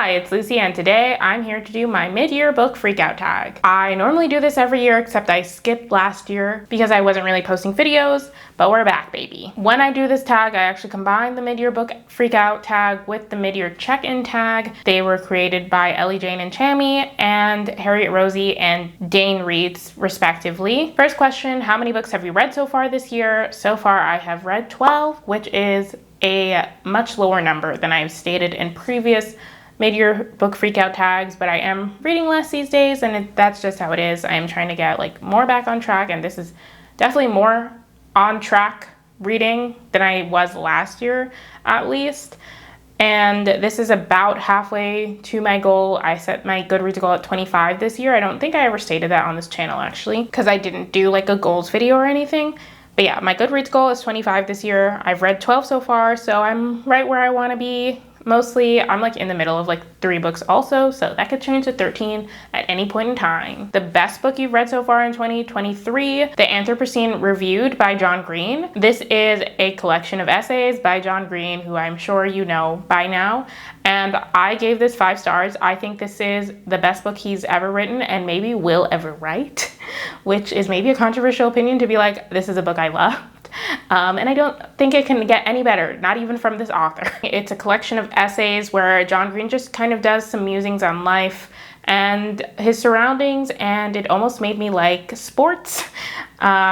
Hi, it's Lucy, and today I'm here to do my mid-year book freakout tag. I normally do this every year, except I skipped last year because I wasn't really posting videos, but we're back, baby. When I do this tag, I actually combine the mid-year book freakout tag with the mid-year check-in tag. They were created by Ellie Jane and Chammy and Harriet Rosie and Dane Reads, respectively. First question, how many books have you read so far this year? So far, I have read 12, which is a much lower number than I've stated in previous mid-year book freakout tags, but I am reading less these days, and that's just how it is. I am trying to get more back on track, and this is definitely more on track reading than I was last year, at least. And this is about halfway to my goal. I set my Goodreads goal at 25 this year. I don't think I ever stated that on this channel, actually, because I didn't do a goals video or anything. But yeah, my Goodreads goal is 25 this year. I've read 12 so far, so I'm right where I want to be. Mostly, I'm in the middle of 3 books also, so that could change to 13 at any point in time. The best book you've read so far in 2023, The Anthropocene Reviewed by John Green. This is a collection of essays by John Green, who I'm sure you know by now, and I gave this 5 stars. I think this is the best book he's ever written and maybe will ever write, which is maybe a controversial opinion to be this is a book I love. And I don't think it can get any better, not even from this author. It's a collection of essays where John Green just kind of does some musings on life and his surroundings, and it almost made me like sports,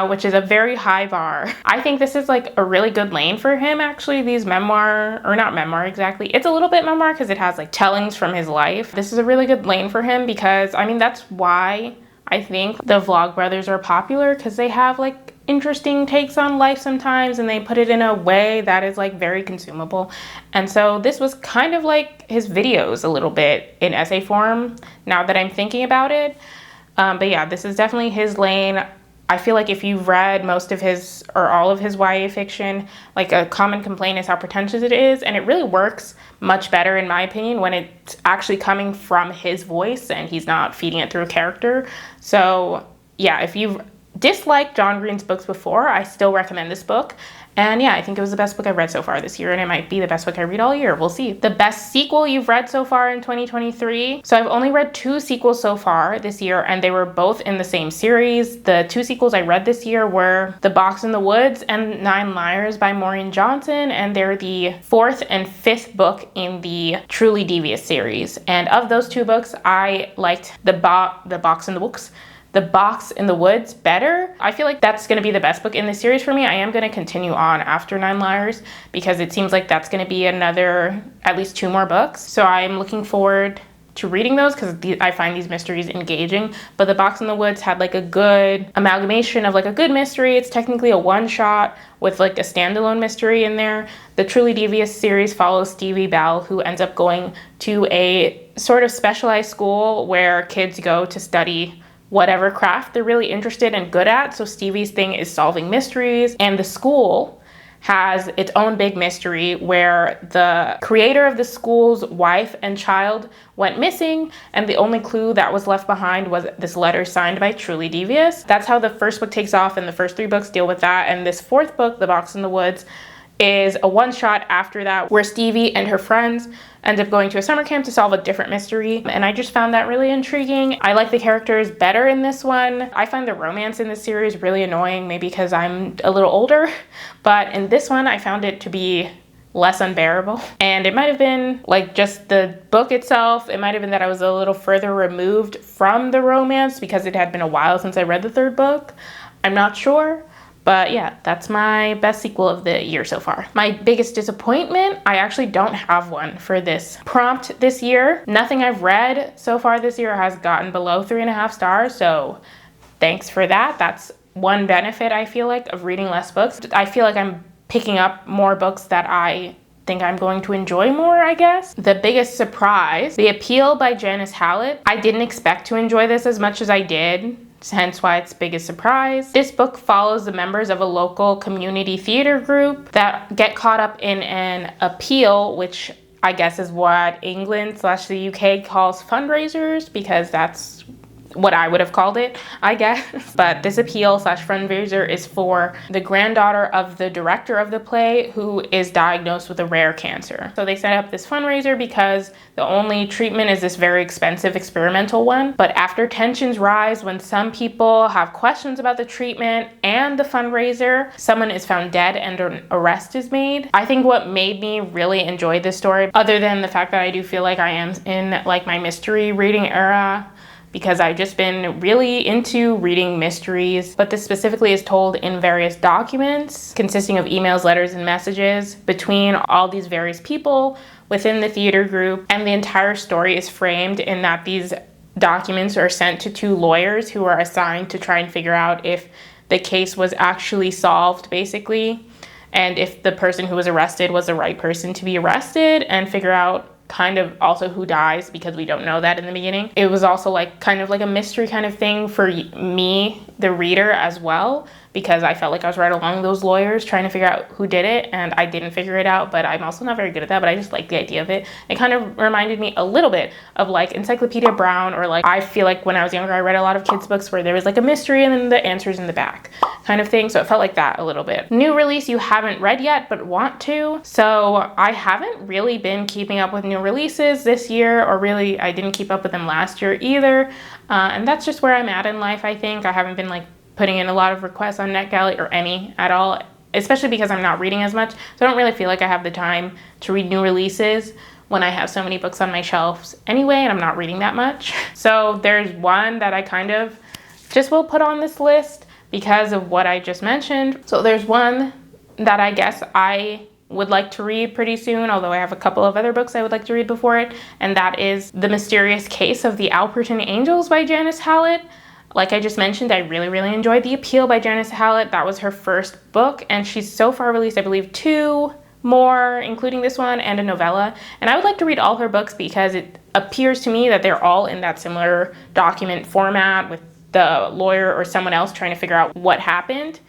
which is a very high bar. I think this is a really good lane for him, actually. These memoir, or not memoir exactly, it's a little bit memoir because it has tellings from his life. This is a really good lane for him because, that's why I think the Vlogbrothers are popular, because they have interesting takes on life sometimes, and they put it in a way that is very consumable. And so this was kind of his videos a little bit in essay form, now that I'm thinking about it. But yeah, this is definitely his lane. I feel if you've read most of his or all of his YA fiction, a common complaint is how pretentious it is, and it really works much better in my opinion when it's actually coming from his voice and he's not feeding it through a character. So yeah, if you've disliked John Green's books before, I still recommend this book. And yeah, I think it was the best book I've read so far this year, and it might be the best book I read all year. We'll see. The best sequel you've read so far in 2023. So I've only read 2 sequels so far this year, and they were both in the same series. The 2 sequels I read this year were The Box in the Woods and 9 Liars by Maureen Johnson, and they're the 4th and 5th book in the Truly Devious series. And of those 2 books, I liked The Box in the Woods better. I feel that's going to be the best book in the series for me. I am going to continue on after 9 Liars because it seems that's going to be another, at least 2 more books. So I'm looking forward to reading those because I find these mysteries engaging. But The Box in the Woods had a good amalgamation of a good mystery. It's technically a one-shot with a standalone mystery in there. The Truly Devious series follows Stevie Bell, who ends up going to a sort of specialized school where kids go to study whatever craft they're really interested and good at. So Stevie's thing is solving mysteries, and the school has its own big mystery where the creator of the school's wife and child went missing, and the only clue that was left behind was this letter signed by Truly Devious. That's how the first book takes off, and the first 3 books deal with that. And this 4th book, The Box in the Woods, is a one-shot after that where Stevie and her friends end up going to a summer camp to solve a different mystery, and I just found that really intriguing. I like the characters better in this one. I find the romance in this series really annoying, maybe because I'm a little older, but in this one I found it to be less unbearable. And it might have been just the book itself. It might have been that I was a little further removed from the romance because it had been a while since I read the 3rd book. I'm not sure. But yeah, that's my best sequel of the year so far. My biggest disappointment, I actually don't have one for this prompt this year. Nothing I've read so far this year has gotten below 3.5 stars, so thanks for that. That's one benefit, I feel of reading less books. I feel I'm picking up more books that I think I'm going to enjoy more, I guess. The biggest surprise, The Appeal by Janice Hallett. I didn't expect to enjoy this as much as I did, hence why it's biggest surprise. This book follows the members of a local community theater group that get caught up in an appeal, which I guess is what England/the UK calls fundraisers, because that's what I would have called it, I guess. But this appeal/fundraiser is for the granddaughter of the director of the play who is diagnosed with a rare cancer. So they set up this fundraiser because the only treatment is this very expensive experimental one. But after tensions rise when some people have questions about the treatment and the fundraiser, someone is found dead and an arrest is made. I think what made me really enjoy this story, other than the fact that I do feel like I am in like my mystery reading era, because I've just been really into reading mysteries, but this specifically is told in various documents consisting of emails, letters, and messages between all these various people within the theater group, and the entire story is framed in that these documents are sent to 2 lawyers who are assigned to try and figure out if the case was actually solved, basically, and if the person who was arrested was the right person to be arrested, and figure out kind of also who dies, because we don't know that in the beginning. It was also like kind of like a mystery kind of thing for me, the reader, as well, because I felt like I was right along those lawyers trying to figure out who did it, and I didn't figure it out, but I'm also not very good at that, but I just like the idea of it. It kind of reminded me a little bit of like Encyclopedia Brown, or like I feel like when I was younger I read a lot of kids books where there was like a mystery and then the answers in the back kind of thing, so it felt like that a little bit. New release you haven't read yet but want to. So I haven't really been keeping up with new releases this year, or really I didn't keep up with them last year either, and that's just where I'm at in life. I think I haven't been like putting in a lot of requests on NetGalley, or any at all, especially because I'm not reading as much. So I don't really feel like I have the time to read new releases when I have so many books on my shelves anyway, and I'm not reading that much. So there's one that I kind of just will put on this list because of what I just mentioned. So there's one that I guess I would like to read pretty soon, although I have a couple of other books I would like to read before it, and that is The Mysterious Case of the Alperton Angels by Janice Hallett. Like I just mentioned, I really enjoyed The Appeal by Janice Hallett. That was her first book, and she's so far released, I believe, 2 more, including this one, and a novella. And I would like to read all her books because it appears to me that they're all in that similar document format with the lawyer or someone else trying to figure out what happened.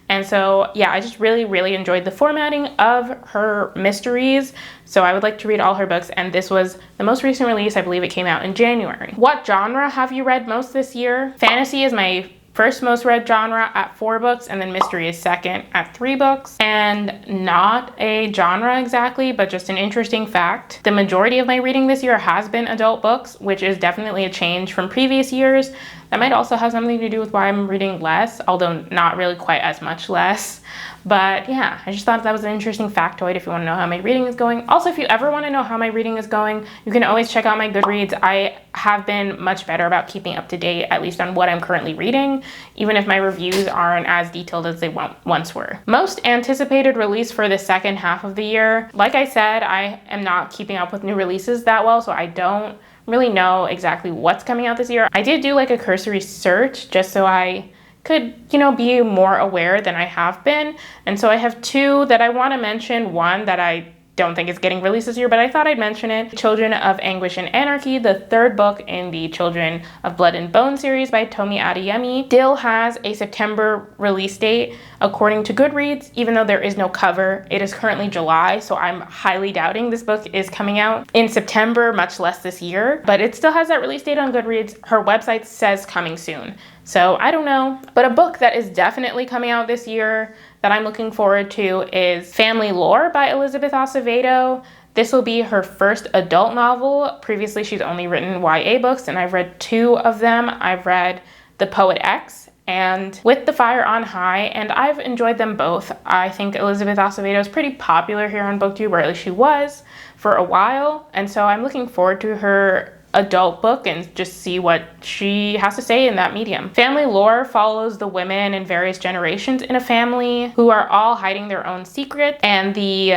And so, yeah, I just really enjoyed the formatting of her mysteries. So I would like to read all her books, and this was the most recent release. I believe it came out in January. What genre have you read most this year? Fantasy is my first most read genre at 4 books, and then mystery is second at 3 books. And not a genre exactly, but just an interesting fact, the majority of my reading this year has been adult books, which is definitely a change from previous years. That might also have something to do with why I'm reading less, although not really quite as much less. But yeah, I just thought that was an interesting factoid if you want to know how my reading is going. Also, if you ever want to know how my reading is going, you can always check out my Goodreads. I have been much better about keeping up to date, at least on what I'm currently reading, even if my reviews aren't as detailed as they once were. Most anticipated release for the second half of the year. Like I said, I am not keeping up with new releases that well, so I don't really know exactly what's coming out this year. I did do like a cursory search just so I could, be more aware than I have been. And so I have 2 that I want to mention. One that I don't think is getting released this year, but I thought I'd mention it. Children of Anguish and Anarchy, the 3rd book in the Children of Blood and Bone series by Tomi Adeyemi, still has a September release date according to Goodreads, even though there is no cover. It is currently July, so I'm highly doubting this book is coming out in September, much less this year, but it still has that release date on Goodreads. Her website says coming soon. So I don't know, but a book that is definitely coming out this year that I'm looking forward to is Family Lore by Elizabeth Acevedo. This will be her first adult novel. Previously, she's only written YA books, and I've read 2 of them. I've read The Poet X and With the Fire on High, and I've enjoyed them both. I think Elizabeth Acevedo is pretty popular here on BookTube, or at least she was for a while, and so I'm looking forward to her adult book and just see what she has to say in that medium. Family Lore follows the women in various generations in a family who are all hiding their own secrets, and the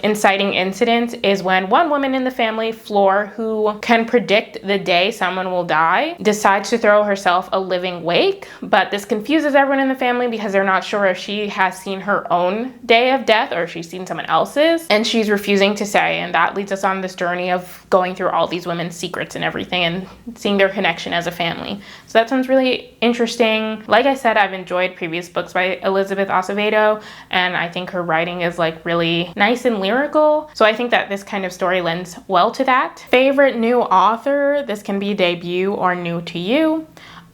inciting incident is when one woman in the family, Flor, who can predict the day someone will die, decides to throw herself a living wake, but this confuses everyone in the family because they're not sure if she has seen her own day of death or if she's seen someone else's, and she's refusing to say, and that leads us on this journey of going through all these women's secrets and everything and seeing their connection as a family. So that sounds really interesting. Like I said, I've enjoyed previous books by Elizabeth Acevedo, and I think her writing is really nice and lyrical. So I think that this kind of story lends well to that. Favorite new author, this can be debut or new to you.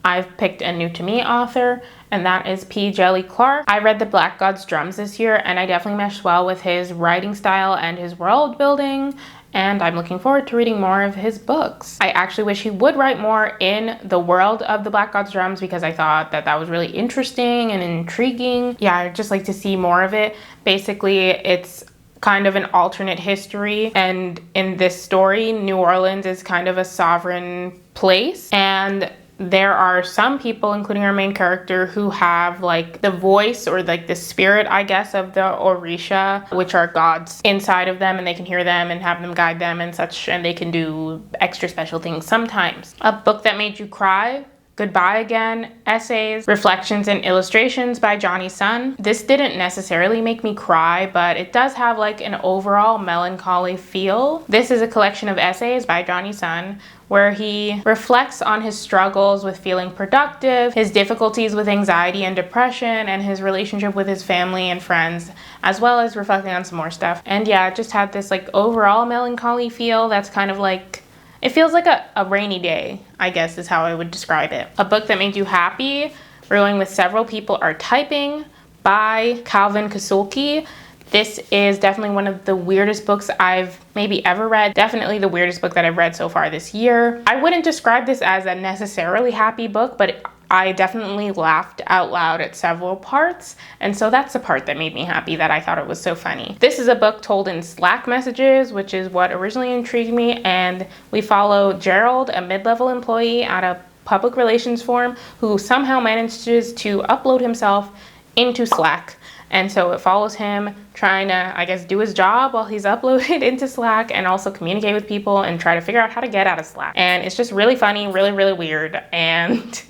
I've picked a new to me author, and that is P. Jelly Clark. I read The Black God's Drums this year, and I definitely meshed well with his writing style and his world building, and I'm looking forward to reading more of his books. I actually wish he would write more in the world of The Black God's Drums because I thought that was really interesting and intriguing. Yeah, I'd just like to see more of it. Basically, it's kind of an alternate history, and in this story, New Orleans is kind of a sovereign place, and there are some people, including our main character, who have like the voice or like the spirit, I guess, of the Orisha, which are gods inside of them, and they can hear them and have them guide them and such, and they can do extra special things sometimes. A book that made you cry: Goodbye Again, Essays, Reflections, and Illustrations by Johnny Sun. This didn't necessarily make me cry, but it does have like an overall melancholy feel. This is a collection of essays by Johnny Sun where he reflects on his struggles with feeling productive, his difficulties with anxiety and depression, and his relationship with his family and friends, as well as reflecting on some more stuff. And yeah, it just had this like overall melancholy feel that's kind of like, it feels like a rainy day, I guess is how I would describe it. A book that made you happy: Rowing with Several People Are Typing by Calvin Kasulki. This is definitely one of the weirdest books I've maybe ever read. Definitely the weirdest book that I've read so far this year. I wouldn't describe this as a necessarily happy book, but I definitely laughed out loud at several parts, and so that's the part that made me happy, that I thought it was so funny. This is a book told in Slack messages, which is what originally intrigued me, and we follow Gerald, a mid-level employee at a public relations firm who somehow manages to upload himself into Slack. And so it follows him trying to, I guess, do his job while he's uploaded into Slack, and also communicate with people and try to figure out how to get out of Slack. And it's just really funny, really, really weird, and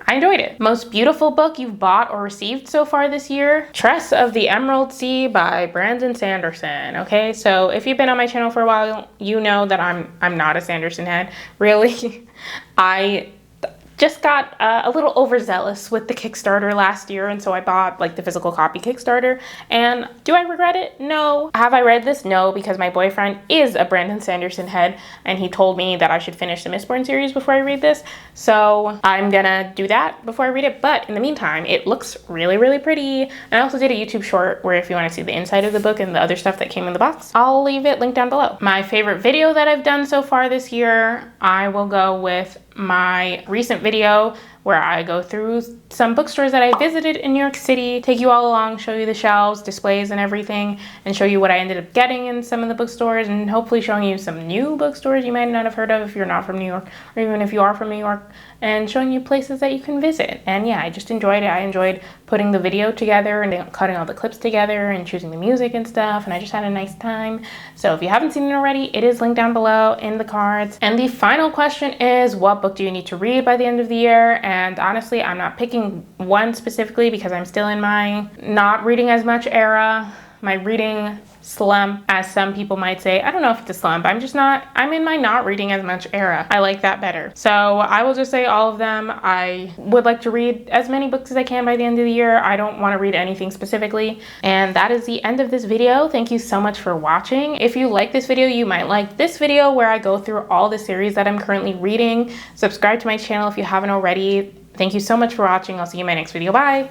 I enjoyed it. Most beautiful book you've bought or received so far this year: Tress of the Emerald Sea by Brandon Sanderson. Okay, so if you've been on my channel for a while, you know that I'm not a Sanderson head. Really, I just got a little overzealous with the Kickstarter last year, and so I bought like the physical copy Kickstarter. And do I regret it? No. Have I read this? No, because my boyfriend is a Brandon Sanderson head, and he told me that I should finish the Mistborn series before I read this. So I'm gonna do that before I read it. But in the meantime, it looks really, really pretty. And I also did a YouTube short where if you want to see the inside of the book and the other stuff that came in the box, I'll leave it linked down below. My favorite video that I've done so far this year, I will go with my recent video where I go through some bookstores that I visited in New York City, take you all along, show you the shelves, displays, and everything, and show you what I ended up getting in some of the bookstores, and hopefully showing you some new bookstores you might not have heard of if you're not from New York, or even if you are from New York, and showing you places that you can visit. And yeah, I just enjoyed it. I enjoyed putting the video together and cutting all the clips together and choosing the music and stuff, and I just had a nice time. So if you haven't seen it already, it is linked down below in the cards. And the final question is, what book do you need to read by the end of the year? And honestly, I'm not picking one specifically because I'm still in my not reading as much era, my reading slump, as some people might say. I don't know if it's a slump. I'm in my not reading as much era. I like that better. So I will just say all of them. I would like to read as many books as I can by the end of the year. I don't want to read anything specifically. And that is the end of this video. Thank you so much for watching. If you like this video, you might like this video where I go through all the series that I'm currently reading. Subscribe to my channel if you haven't already. Thank you so much for watching. I'll see you in my next video. Bye!